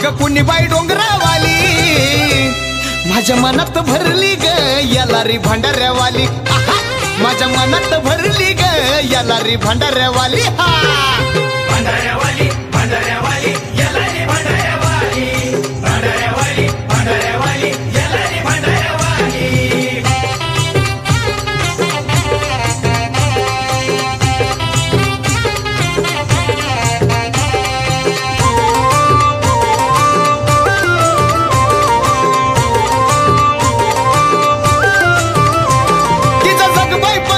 अग कुणी बाई डोंगरावाली माझ्या मनात भरली ग यालारी भंडाऱ्यावाली आहा, माझ्या मनात भरली ग यालारी भंडाऱ्यावाली हा भंडाऱ्यावाली भंडाऱ्यावाली यालारी भंडाऱ्यावाली भंडाऱ्यावाली भंडाऱ्यावाली यालारी भंडाऱ्यावाली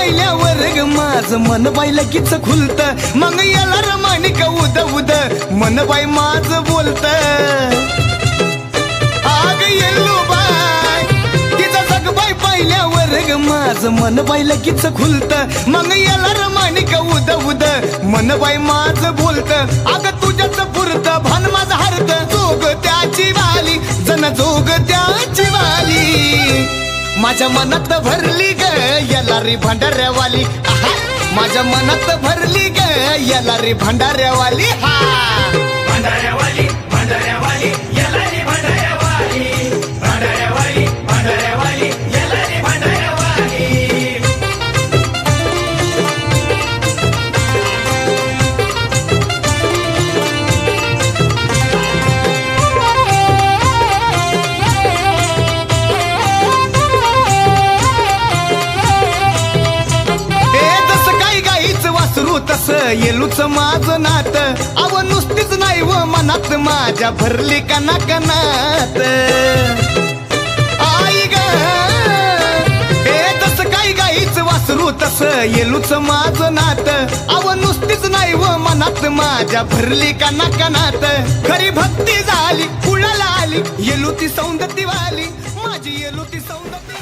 माझं मन बाई लगेच खुलत मग याला रमानिक उद उद मन बाई माझं बोलत आग येल्लू बाय तिचं जग बाई पाहिल्यावर ग माझं मन बाई लगेच खुलत मग याला रमानिक उद उद मन बाई माझं बोलत अग तुझ्याच पुरत भान माझं हरत जोग त्याची वाली जन जोग त्याची वाली माझ्या मनात भरली ग यालारी भंडाऱ्यावाली आहा, माझ्या मनात भरली ग यालारी भंडाऱ्यावाली हा भंडाऱ्यावाली भंडाऱ्यावाली यालारी भंडाऱ्यावाली भंडाऱ्यावाली भंडाऱ्यावाली यालारी भंडाऱ्यावाली तस येलूच माझं नात अव नुसतीच नाही व मनात माझ्या भरली कना कनात आई ग हे तस काही गाईच वासरू तस येलूच माझं नात अव नुसतीच नाही व मनात माझ्या भरली कना कनात खरी भक्ती झाली कुणाला आली येलू ती सौंदती वाली माझी येलू ती सौंदती